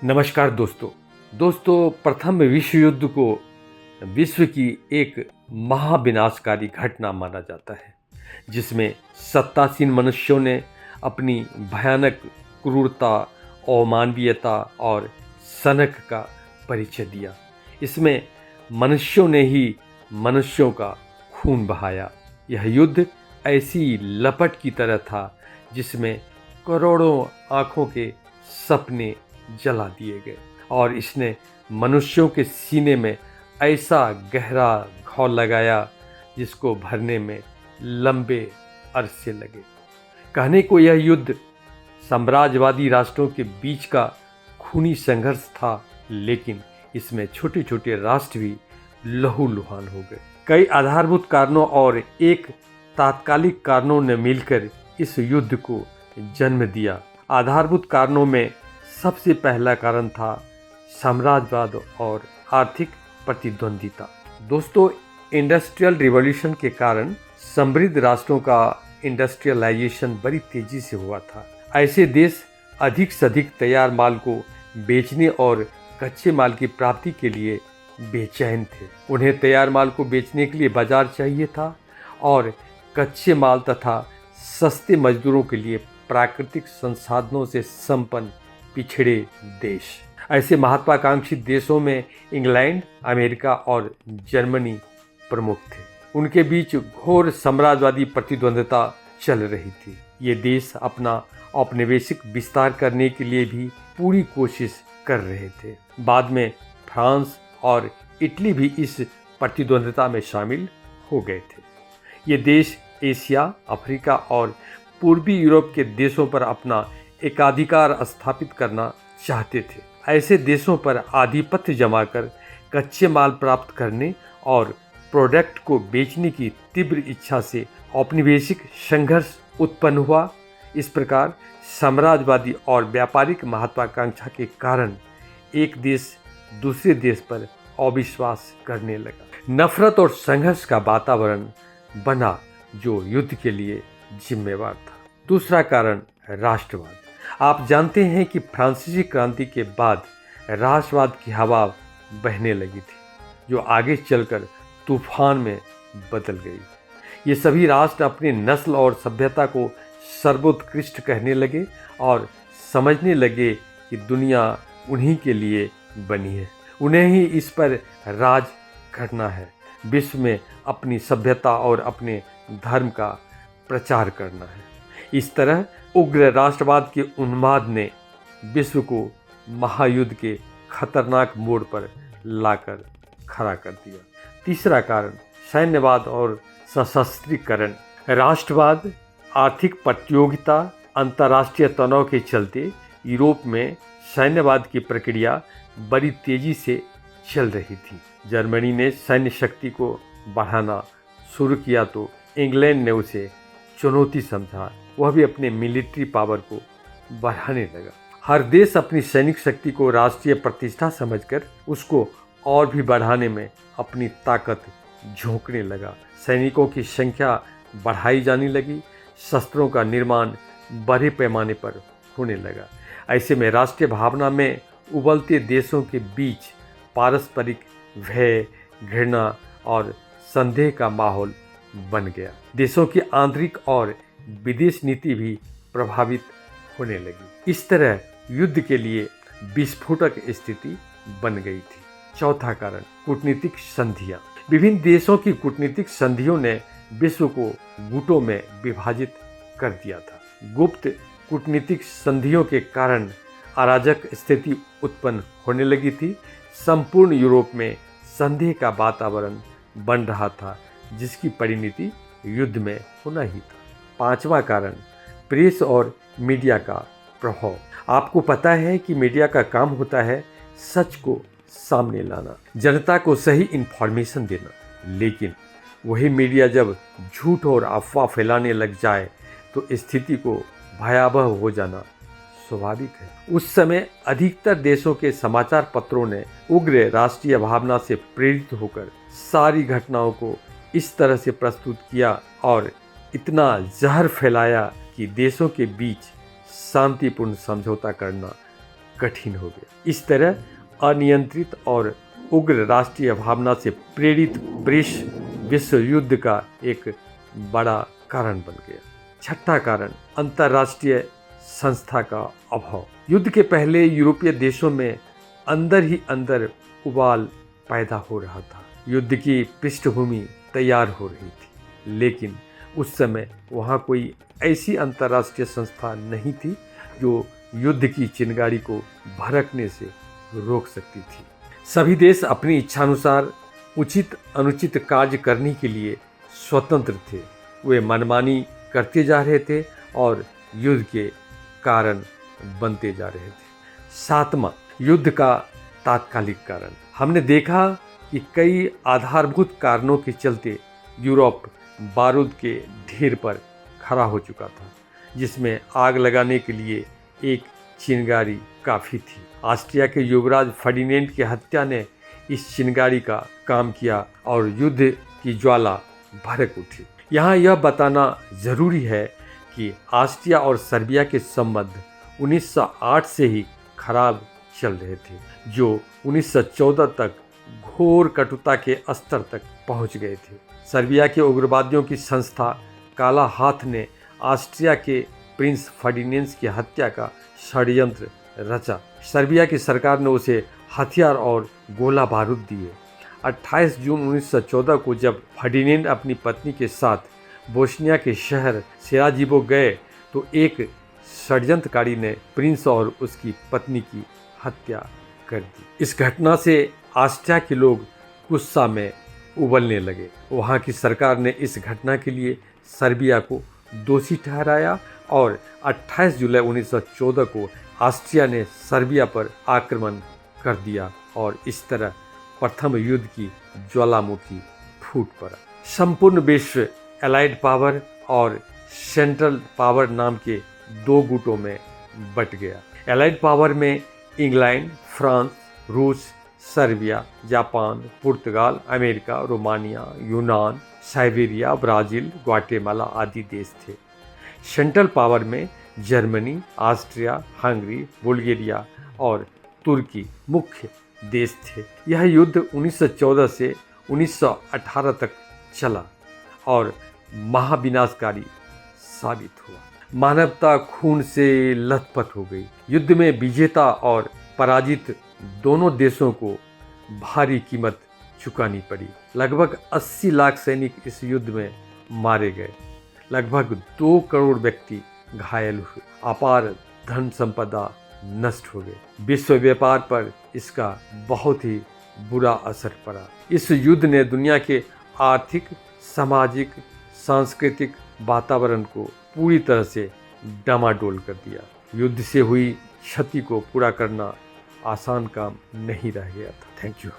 नमस्कार दोस्तों प्रथम विश्व युद्ध को विश्व की एक महाविनाशकारी घटना माना जाता है, जिसमें सत्तासीन मनुष्यों ने अपनी भयानक क्रूरता, अमानवीयता और सनक का परिचय दिया। इसमें मनुष्यों ने ही मनुष्यों का खून बहाया। यह युद्ध ऐसी लपट की तरह था जिसमें करोड़ों आँखों के सपने जला दिए गए और इसने मनुष्यों के सीने में ऐसा गहरा घाव लगाया जिसको भरने में लंबे अरसे लगे। कहने को यह युद्ध साम्राज्यवादी राष्ट्रों के बीच का खूनी संघर्ष था, लेकिन इसमें छोटे छोटे राष्ट्र भी लहूलुहान हो गए। कई आधारभूत कारणों और एक तात्कालिक कारणों ने मिलकर इस युद्ध को जन्म दिया। आधारभूत कारणों में सबसे पहला कारण था साम्राज्यवाद और आर्थिक प्रतिद्वंदिता। दोस्तों, इंडस्ट्रियल रिवॉल्यूशन के कारण समृद्ध राष्ट्रों का इंडस्ट्रियलाइजेशन बड़ी तेजी से हुआ था। ऐसे देश अधिक से अधिक तैयार माल को बेचने और कच्चे माल की प्राप्ति के लिए बेचैन थे। उन्हें तैयार माल को बेचने के लिए बाजार चाहिए था और कच्चे माल तथा सस्ते मजदूरों के लिए प्राकृतिक संसाधनों से संपन्न पिछड़े देश। ऐसे महत्वाकांक्षी देशों में इंग्लैंड, अमेरिका और जर्मनी प्रमुख थे। उनके बीच घोर साम्राज्यवादी प्रतिद्वंद्विता चल रही थी। ये देश अपना औपनिवेशिक विस्तार करने के लिए भी पूरी कोशिश कर रहे थे। बाद में फ्रांस और इटली भी इस प्रतिद्वंद्विता में शामिल हो गए थे। ये देश एशिया, अफ्रीका और पूर्वी यूरोप के देशों पर अपना एकाधिकार स्थापित करना चाहते थे। ऐसे देशों पर आधिपत्य जमाकर कच्चे माल प्राप्त करने और प्रोडक्ट को बेचने की तीव्र इच्छा से औपनिवेशिक संघर्ष उत्पन्न हुआ। इस प्रकार साम्राज्यवादी और व्यापारिक महत्वाकांक्षा के कारण एक देश दूसरे देश पर अविश्वास करने लगा। नफरत और संघर्ष का वातावरण बना जो युद्ध के लिए जिम्मेवार था। दूसरा कारण राष्ट्रवाद। आप जानते हैं कि फ्रांसीसी क्रांति के बाद राष्ट्रवाद की हवा बहने लगी थी, जो आगे चलकर तूफान में बदल गई। ये सभी राष्ट्र अपनी नस्ल और सभ्यता को सर्वोत्कृष्ट कहने लगे और समझने लगे कि दुनिया उन्हीं के लिए बनी है, उन्हें ही इस पर राज करना है, विश्व में अपनी सभ्यता और अपने धर्म का प्रचार करना है। इस तरह उग्र राष्ट्रवाद के उन्माद ने विश्व को महायुद्ध के खतरनाक मोड़ पर लाकर खड़ा कर दिया। तीसरा कारण सैन्यवाद और सशस्त्रीकरण। राष्ट्रवाद, आर्थिक प्रतियोगिता, अंतर्राष्ट्रीय तनाव के चलते यूरोप में सैन्यवाद की प्रक्रिया बड़ी तेजी से चल रही थी। जर्मनी ने सैन्य शक्ति को बढ़ाना शुरू किया तो इंग्लैंड ने उसे चुनौती समझा। वह भी अपने मिलिट्री पावर को बढ़ाने लगा। हर देश अपनी सैनिक शक्ति को राष्ट्रीय प्रतिष्ठा समझकर उसको और भी बढ़ाने में अपनी ताकत झोंकने लगा। सैनिकों की संख्या बढ़ाई जाने लगी। शस्त्रों का निर्माण बड़े पैमाने पर होने लगा। ऐसे में राष्ट्रीय भावना में उबलते देशों के बीच पारस्परिक भय, घृणा और संदेह का माहौल बन गया। देशों की आंतरिक और विदेश नीति भी प्रभावित होने लगी। इस तरह युद्ध के लिए विस्फोटक स्थिति बन गई थी। चौथा कारण कूटनीतिक संधियां। विभिन्न देशों की कूटनीतिक संधियों ने विश्व को गुटों में विभाजित कर दिया था। गुप्त कूटनीतिक संधियों के कारण अराजक स्थिति उत्पन्न होने लगी थी। संपूर्ण यूरोप में संदेह का वातावरण बन रहा था, जिसकी परिणति युद्ध में होना ही था। पांचवा कारण प्रेस और मीडिया का प्रभाव। आपको पता है कि मीडिया का काम होता है सच को सामने लाना, जनता को सही इंफॉर्मेशन देना, लेकिन वही मीडिया जब झूठ और अफवाह फैलाने लग जाए तो स्थिति को भयावह हो जाना स्वाभाविक है। उस समय अधिकतर देशों के समाचार पत्रों ने उग्र राष्ट्रीय भावना से प्रेरित होकर सारी घटनाओं को इस तरह से प्रस्तुत किया और इतना जहर फैलाया कि देशों के बीच शांतिपूर्ण समझौता करना कठिन हो गया। इस तरह अनियंत्रित और उग्र राष्ट्रीय भावना से प्रेरित ब्रिटिश विश्व युद्ध का एक बड़ा कारण बन गया। छठा कारण, अंतर्राष्ट्रीय संस्था का अभाव। युद्ध के पहले यूरोपीय देशों में अंदर ही अंदर उबाल पैदा हो रहा था। युद्ध की पृष्ठभूमि तैयार हो रही थी, लेकिन उस समय वहाँ कोई ऐसी अंतर्राष्ट्रीय संस्था नहीं थी जो युद्ध की चिंगारी को भड़कने से रोक सकती थी। सभी देश अपनी इच्छानुसार उचित अनुचित कार्य करने के लिए स्वतंत्र थे। वे मनमानी करते जा रहे थे और युद्ध के कारण बनते जा रहे थे। सातवां, युद्ध का तात्कालिक कारण। हमने देखा कि कई आधारभूत कारणों के चलते यूरोप बारूद के ढेर पर खड़ा हो चुका था, जिसमें आग लगाने के लिए एक चिंगारी काफ़ी थी। ऑस्ट्रिया के युवराज फर्डिनेंड की हत्या ने इस चिंगारी का काम किया और युद्ध की ज्वाला भड़क उठी। यहाँ यह बताना जरूरी है कि ऑस्ट्रिया और सर्बिया के संबंध 1908 से ही खराब चल रहे थे, जो 1914 तक घोर कटुता के स्तर तक पहुंच गए थे। सर्बिया के उग्रवादियों की संस्था काला हाथ ने ऑस्ट्रिया के प्रिंस फर्डिनेंड की हत्या का षड्यंत्र रचा। सर्बिया की सरकार ने उसे हथियार और गोला बारूद दिए। 28 जून 1914 को जब फर्डिनेंड अपनी पत्नी के साथ बोस्निया के शहर सेराजीवो गए तो एक षड्यंत्रकारी ने प्रिंस और उसकी पत्नी की हत्या कर दी। इस घटना से ऑस्ट्रिया के लोग गुस्सा में उबलने लगे। वहाँ की सरकार ने इस घटना के लिए सर्बिया को दोषी ठहराया और 28 जुलाई 1914 को ऑस्ट्रिया ने सर्बिया पर आक्रमण कर दिया और इस तरह प्रथम युद्ध की ज्वालामुखी फूट पड़ा। संपूर्ण विश्व एलाइड पावर और सेंट्रल पावर नाम के दो गुटों में बट गया। एलाइड पावर में इंग्लैंड, फ्रांस, रूस, सर्बिया, जापान, पुर्तगाल, अमेरिका, रोमानिया, यूनान, साइबेरिया, ब्राज़ील, ग्वाटेमाला आदि देश थे। सेंट्रल पावर में जर्मनी, ऑस्ट्रिया, हंगरी, बुल्गारिया और तुर्की मुख्य देश थे। यह युद्ध 1914 से 1918 तक चला और महाविनाशकारी साबित हुआ। मानवता खून से लथपथ हो गई। युद्ध में विजेता और पराजित दोनों देशों को भारी कीमत चुकानी पड़ी। लगभग 80 लाख सैनिक इस युद्ध में मारे गए। लगभग 2 करोड़ व्यक्ति घायल हुए। अपार धन संपदा नष्ट हो गए। विश्व व्यापार पर इसका बहुत ही बुरा असर पड़ा। इस युद्ध ने दुनिया के आर्थिक, सामाजिक, सांस्कृतिक वातावरण को पूरी तरह से डामाडोल कर दिया। युद्ध से हुई क्षति को पूरा करना आसान काम नहीं रह गया था। Thank you.